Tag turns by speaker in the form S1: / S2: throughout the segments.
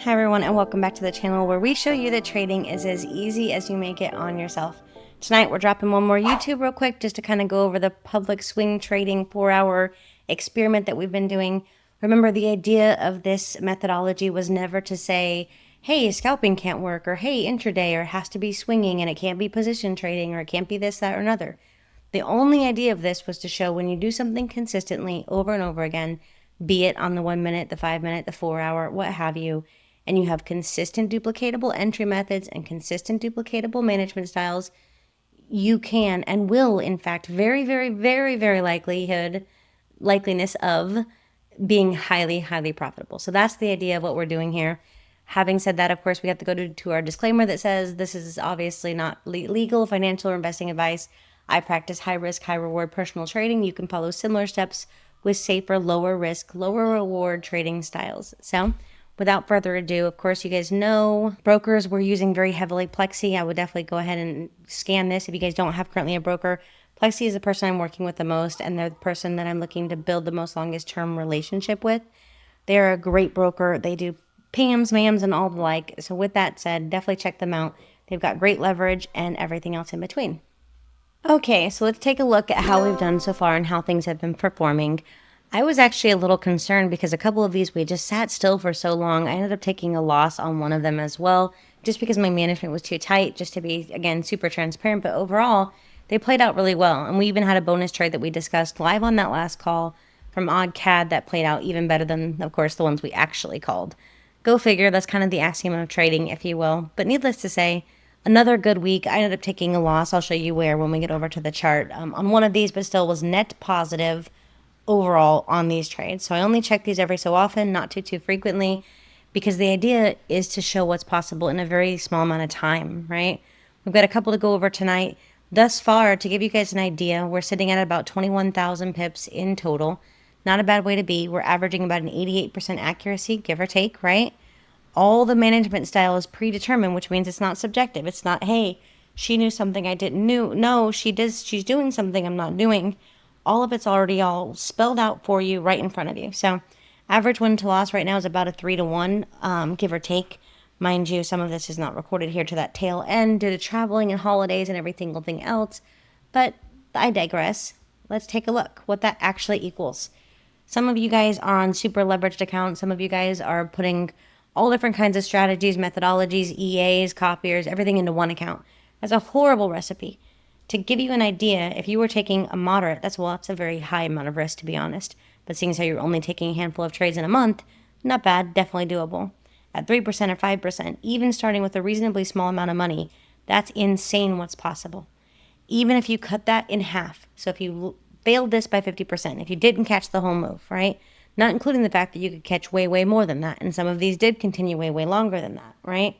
S1: Hi everyone, and welcome back to the channel where we show you that trading is as easy as you make it on yourself. Tonight we're dropping one more YouTube real quick just to kind of go over the public swing trading 4-hour experiment that we've been doing. Remember, the idea of this methodology was never to say, hey, scalping can't work, or hey, intraday, or it has to be swinging and it can't be position trading, or it can't be this, that, or another. The only idea of this was to show when you do something consistently over and over again, be it on the 1 minute, the 5 minute, the 4 hour, what have you, and you have consistent duplicatable entry methods and consistent duplicatable management styles, you can and will, in fact, very, very, very, very likeliness of being highly, highly profitable. So that's the idea of what we're doing here. Having said that, of course, we have to go to our disclaimer that says this is obviously not legal, financial, or investing advice. I practice high risk, high reward personal trading. You can follow similar steps with safer, lower risk, lower reward trading styles. So without further ado, of course, you guys know brokers we're using very heavily. Plexi, I would definitely go ahead and scan this if you guys don't have currently a broker. Plexi is the person I'm working with the most, and they're the person that I'm looking to build the most longest term relationship with. They're a great broker. They do PAMs, MAMs, and all the like. So with that said, definitely check them out. They've got great leverage and everything else in between. Okay, so let's take a look at how we've done so far and how things have been performing. I was actually a little concerned because a couple of these we just sat still for so long. I ended up taking a loss on one of them as well, just because my management was too tight, just to be, again, super transparent. But overall, they played out really well. And we even had a bonus trade that we discussed live on that last call from OddCAD that played out even better than, of course, the ones we actually called. Go figure, that's kind of the axiom of trading, if you will. But needless to say, another good week. I ended up taking a loss. I'll show you where when we get over to the chart on one of these, but still was net positive overall on these trades. So I only check these every so often, not too frequently, because the idea is to show what's possible in a very small amount of time, right? We've got a couple to go over tonight. Thus far, to give you guys an idea, we're sitting at about 21,000 pips in total. Not a bad way to be. We're averaging about an 88% accuracy, give or take, right? All the management style is predetermined, which means it's not subjective. It's not, hey, she knew something I didn't know. No, she's doing something I'm not doing. All of it's already all spelled out for you right in front of you. So average win to loss right now is about a 3-to-1, give or take. Mind you, some of this is not recorded here to that tail end due to traveling and holidays and everything else. But I digress. Let's take a look what that actually equals. Some of you guys are on super leveraged accounts. Some of you guys are putting all different kinds of strategies, methodologies, EAs, copiers, everything into one account. That's a horrible recipe. To give you an idea, if you were taking a moderate, that's a very high amount of risk, to be honest. But seeing as how you're only taking a handful of trades in a month, not bad, definitely doable. At 3% or 5%, even starting with a reasonably small amount of money, that's insane what's possible. Even if you cut that in half, so if you failed this by 50%, if you didn't catch the whole move, right? Not including the fact that you could catch way, way more than that, and some of these did continue way, way longer than that, right?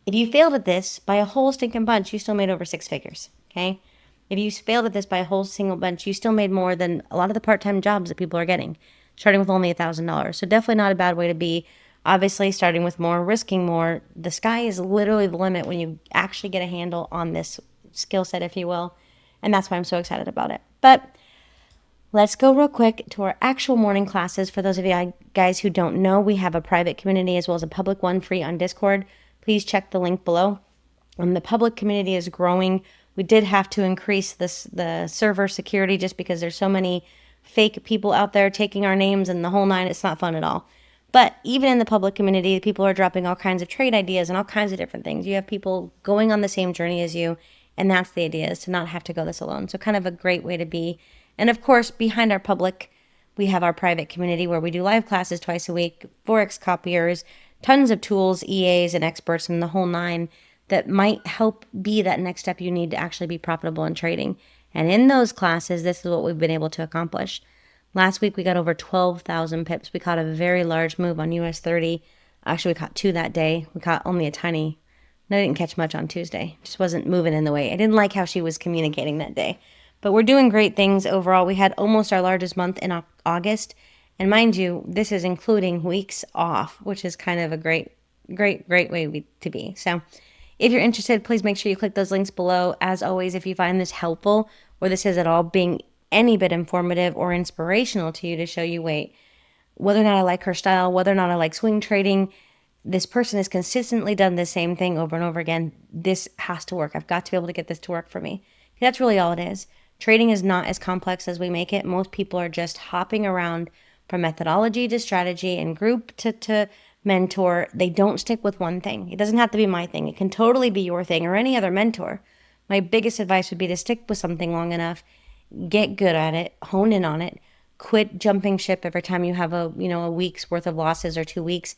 S1: If you failed at this by a whole stinking bunch, you still made over 6 figures, okay? If you failed at this by a whole single bunch, you still made more than a lot of the part-time jobs that people are getting, starting with only $1,000. So definitely not a bad way to be. Obviously, starting with more, risking more. The sky is literally the limit when you actually get a handle on this skill set, if you will. And that's why I'm so excited about it. But let's go real quick to our actual morning classes. For those of you guys who don't know, we have a private community as well as a public one free on Discord. Please check the link below. The public community is growing. We did have to increase the server security just because there's so many fake people out there taking our names and the whole nine. It's not fun at all. But even in the public community, people are dropping all kinds of trade ideas and all kinds of different things. You have people going on the same journey as you, and that's the idea, is to not have to go this alone. So kind of a great way to be. And of course, behind our public, we have our private community where we do live classes twice a week, Forex copiers, tons of tools, EAs, and experts, and the whole nine that might help be that next step you need to actually be profitable in trading. And in those classes, this is what we've been able to accomplish. Last week, we got over 12,000 pips. We caught a very large move on US 30. Actually, we caught 2 that day. We caught only a tiny. No, I didn't catch much on Tuesday. Just wasn't moving in the way. I didn't like how she was communicating that day. But we're doing great things overall. We had almost our largest month in August. And mind you, this is including weeks off, which is kind of a great way to be. So if you're interested, please make sure you click those links below. As always, if you find this helpful or this is at all being any bit informative or inspirational to you to show you, whether or not I like her style, whether or not I like swing trading, this person has consistently done the same thing over and over again. This has to work. I've got to be able to get this to work for me. That's really all it is. Trading is not as complex as we make it. Most people are just hopping around from methodology to strategy and group to mentor. They don't stick with one thing. It doesn't have to be my thing. It can totally be your thing or any other mentor. My biggest advice would be to stick with something long enough, get good at it, hone in on it, quit jumping ship every time you have a week's worth of losses or 2 weeks.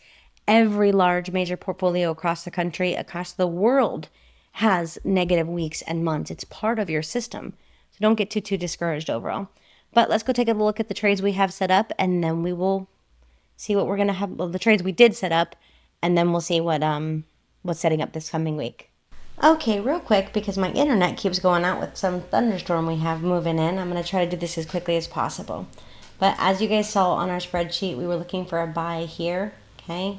S1: Every large major portfolio across the country, across the world, has negative weeks and months. It's part of your system. So don't get too discouraged overall. But let's go take a look at the trades we have set up, and then we will see what we're going to have. Well, the trades we did set up, and then we'll see what's setting up this coming week. Okay, real quick, because my internet keeps going out with some thunderstorm we have moving in, I'm going to try to do this as quickly as possible. But as you guys saw on our spreadsheet, we were looking for a buy here, okay?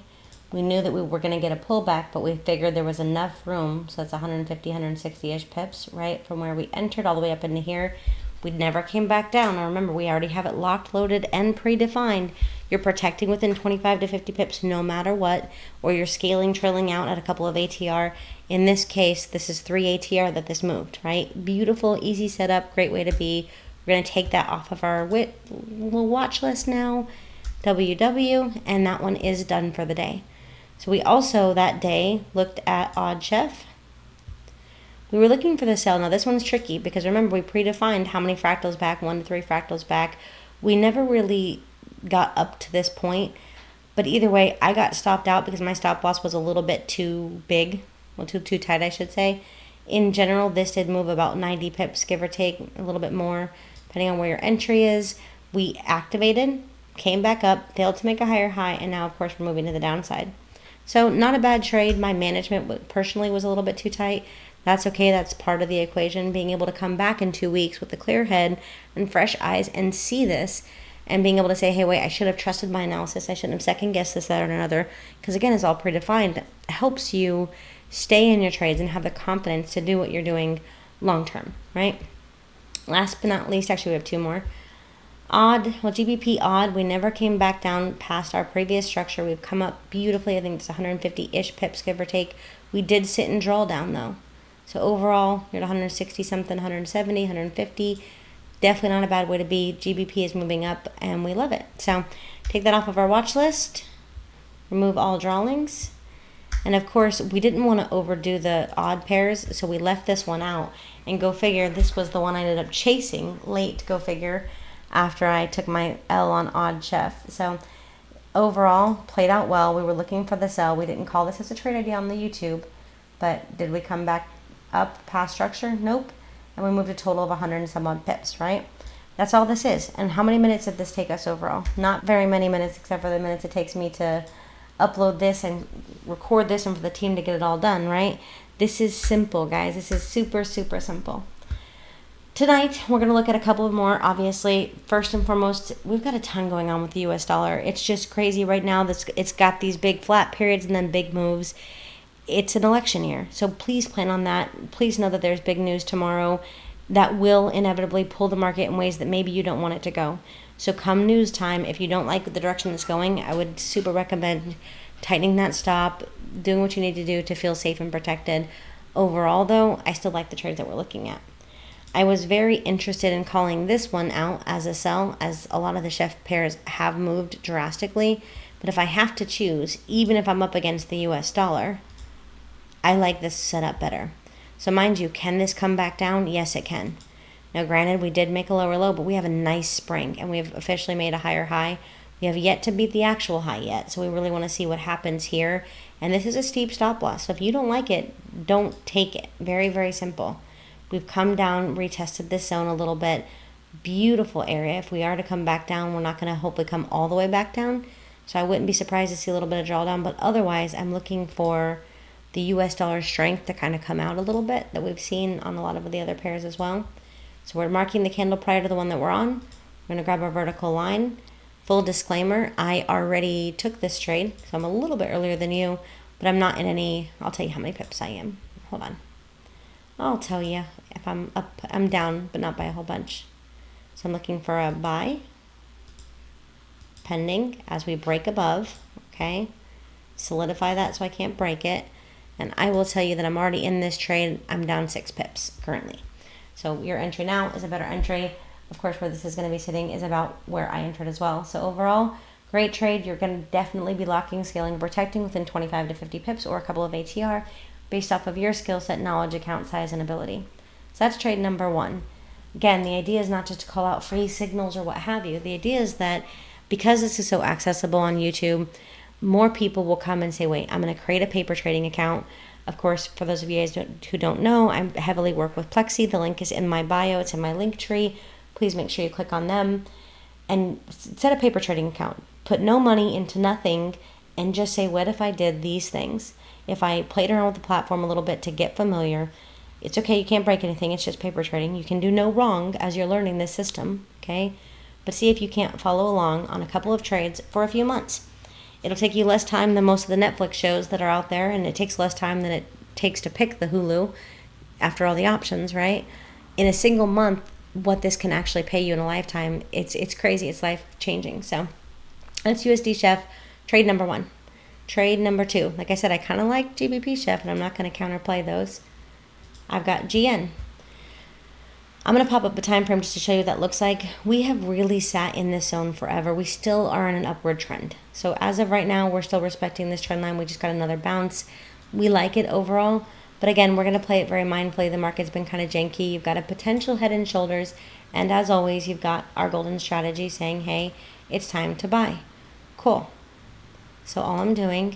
S1: We knew that we were going to get a pullback, but we figured there was enough room, so that's 150, 160-ish pips, right, from where we entered all the way up into here. We never came back down. Now remember, we already have it locked, loaded, and predefined. You're protecting within 25 to 50 pips no matter what, or you're scaling, trailing out at a couple of ATR. In this case, this is 3 ATR that this moved, right? Beautiful, easy setup, great way to be. We're going to take that off of our little watch list now, WW, and that one is done for the day. So we also, that day, looked at Odd Chef. We were looking for the sell. Now this one's tricky because remember we predefined how many fractals back, 1 to 3 fractals back. We never really got up to this point, but either way, I got stopped out because my stop loss was a little bit too big, well, too tight, I should say. In general, this did move about 90 pips, give or take, a little bit more, depending on where your entry is. We activated, came back up, failed to make a higher high, and now, of course, we're moving to the downside. So not a bad trade. My management personally was a little bit too tight. That's okay. That's part of the equation. Being able to come back in 2 weeks with a clear head and fresh eyes and see this and being able to say, hey, wait, I should have trusted my analysis. I shouldn't have second-guessed this, that, or another. Because, again, it's all predefined. It helps you stay in your trades and have the confidence to do what you're doing long-term, right? Last but not least, actually, we have 2 more. Odd, well, GBP odd, we never came back down past our previous structure. We've come up beautifully. I think it's 150-ish pips, give or take. We did sit and draw down, though. So overall, you're at 160 something, 170, 150. Definitely not a bad way to be. GBP is moving up, and we love it. So take that off of our watch list. Remove all drawings. And of course, we didn't want to overdo the odd pairs, so we left this one out. And go figure, this was the one I ended up chasing late, go figure, after I took my L on Odd Chef. So overall, played out well. We were looking for the sell. We didn't call this as a trade idea on the YouTube, but did we come back up past structure? Nope. And we moved a total of 100 and some odd pips, right? That's all this is. And how many minutes did this take us overall? Not very many minutes, except for the minutes it takes me to upload this and record this and for the team to get it all done, right? This is simple, guys. This is super, super simple. Tonight, we're going to look at a couple more. Obviously, first and foremost, we've got a ton going on with the US dollar. It's just crazy right now. It's got these big flat periods and then big moves. It's an election year, so please plan on that. Please know that there's big news tomorrow that will inevitably pull the market in ways that maybe you don't want it to go. So come news time, if you don't like the direction it's going, I would super recommend tightening that stop, doing what you need to do to feel safe and protected. Overall, though, I still like the trades that we're looking at. I was very interested in calling this one out as a sell, as a lot of the chef pairs have moved drastically. But if I have to choose, even if I'm up against the US dollar, I like this setup better. So mind you, can this come back down? Yes, it can. Now, granted, we did make a lower low, but we have a nice spring, and we have officially made a higher high. We have yet to beat the actual high yet, so we really want to see what happens here. And this is a steep stop loss, so if you don't like it, don't take it. Very, very simple. We've come down, retested this zone a little bit. Beautiful area. If we are to come back down, we're not going to hopefully come all the way back down. So I wouldn't be surprised to see a little bit of drawdown, but otherwise, I'm looking for the US dollar strength to kind of come out a little bit that we've seen on a lot of the other pairs as well. So we're marking the candle prior to the one that we're on. We're going to grab our vertical line. Full disclaimer, I already took this trade, so I'm a little bit earlier than you, but I'm not in any, I'll tell you how many pips I am. Hold on. I'll tell you if I'm up, I'm down, but not by a whole bunch. So I'm looking for a buy, pending as we break above, okay? solidify that so I can't break it. And I will tell you that I'm already in this trade. I'm down 6 pips currently. So your entry now is a better entry. Of course, where this is going to be sitting is about where I entered as well. So overall, great trade. You're going to definitely be locking, scaling, protecting within 25 to 50 pips or a couple of ATR based off of your skill set, knowledge, account size, and ability. So that's trade number 1. Again, the idea is not just to call out free signals or what have you. The idea is that because this is so accessible on YouTube, more people will come and say, wait, I'm going to create a paper trading account. Of course, for those of you guys who don't know, I heavily work with Plexi. The link is in my bio. It's in my link tree. Please make sure you click on them and set a paper trading account. Put no money into nothing and just say, what if I did these things? If I played around with the platform a little bit to get familiar, it's okay. You can't break anything. It's just paper trading. You can do no wrong as you're learning this system, okay? But see if you can't follow along on a couple of trades for a few months. It'll take you less time than most of the Netflix shows that are out there, and it takes less time than it takes to pick the Hulu after all the options, right? In a single month, what this can actually pay you in a lifetime, it's crazy. It's life-changing. So that's USDCHF, trade number 1. Trade number 2. Like I said, I kind of like GBPNZD, and I'm not going to counterplay those. I've got GN. I'm going to pop up a time frame just to show you what that looks like. We have really sat in this zone forever. We still are in an upward trend. So as of right now, we're still respecting this trend line. We just got another bounce. We like it overall. But again, we're going to play it very mindfully. The market's been kind of janky. You've got a potential head and shoulders. And as always, you've got our golden strategy saying, hey, it's time to buy. Cool. So all I'm doing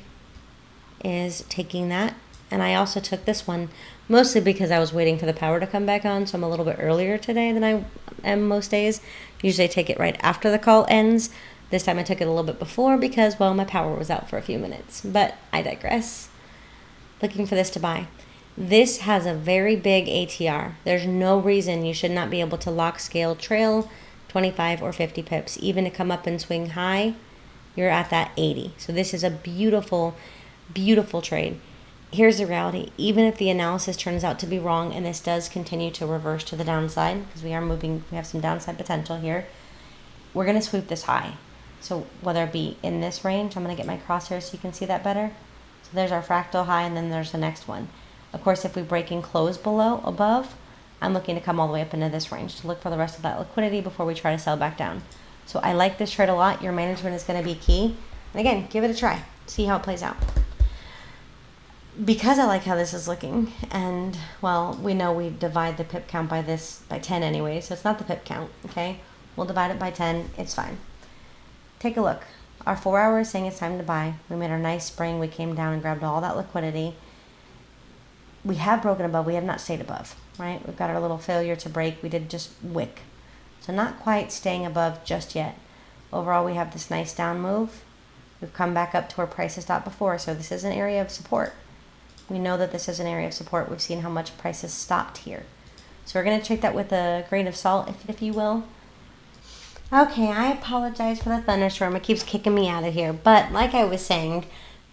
S1: is taking that. And I also took this one mostly because I was waiting for the power to come back on. So I'm a little bit earlier today than I am most days. Usually I take it right after the call ends. This time I took it a little bit before because, well, my power was out for a few minutes. But I digress. Looking for this to buy. This has a very big ATR. There's no reason you should not be able to lock, scale, trail 25 or 50 pips. Even to come up and swing high, you're at that 80. So this is a beautiful, beautiful trade. Here's the reality. Even if the analysis turns out to be wrong and this does continue to reverse to the downside, because we have some downside potential here, we're going to sweep this high. So whether it be in this range, I'm going to get my crosshair so you can see that better. So there's our fractal high, and then there's the next one. Of course, if we break and close above, I'm looking to come all the way up into this range to look for the rest of that liquidity before we try to sell back down. So I like this trade a lot. Your management is going to be key. And again, give it a try. See how it plays out. Because I like how this is looking, and, well, we know we divide the pip count by 10 anyway, so it's not the pip count, okay? We'll divide it by 10. It's fine. Take a look. Our 4 hour is saying it's time to buy. We made our nice spring. We came down and grabbed all that liquidity. We have broken above. We have not stayed above, right? We've got our little failure to break. We did just wick. So not quite staying above just yet. Overall, we have this nice down move. We've come back up to where prices stopped before, so this is an area of support. We know that this is an area of support. We've seen how much prices stopped here. So we're going to take that with a grain of salt, if you will. Okay, I apologize for the thunderstorm. It keeps kicking me out of here. But like I was saying,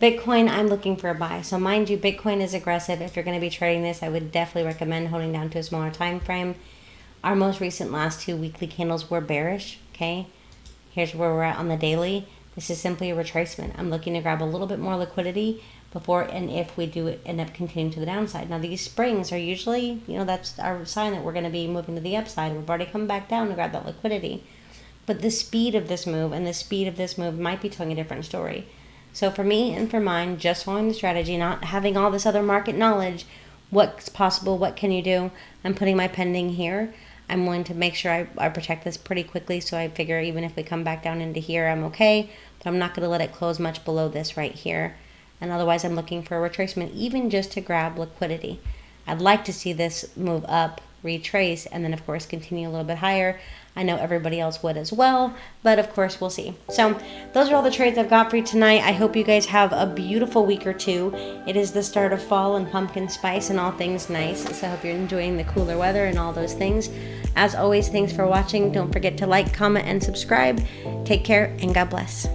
S1: Bitcoin, I'm looking for a buy. So mind you, Bitcoin is aggressive. If you're going to be trading this, I would definitely recommend holding down to a smaller time frame. Our most recent last 2 weekly candles were bearish, okay? Here's where we're at on the daily. This is simply a retracement. I'm looking to grab a little bit more liquidity before and if we do end up continuing to the downside. Now, these springs are usually, that's our sign that we're going to be moving to the upside. We've already come back down to grab that liquidity. But the speed of this move and the speed of this move might be telling a different story. So for me and for mine, just following the strategy, not having all this other market knowledge, what's possible, what can you do? I'm putting my pending here. I'm willing to make sure I protect this pretty quickly, so I figure even if we come back down into here, I'm okay. But I'm not going to let it close much below this right here. And otherwise, I'm looking for a retracement, even just to grab liquidity. I'd like to see this move up, retrace, and then, of course, continue a little bit higher. I know everybody else would as well, but of course, we'll see. So those are all the trades I've got for you tonight. I hope you guys have a beautiful week or two. It is the start of fall and pumpkin spice and all things nice, so I hope you're enjoying the cooler weather and all those things. As always, thanks for watching. Don't forget to like, comment, and subscribe. Take care, and God bless.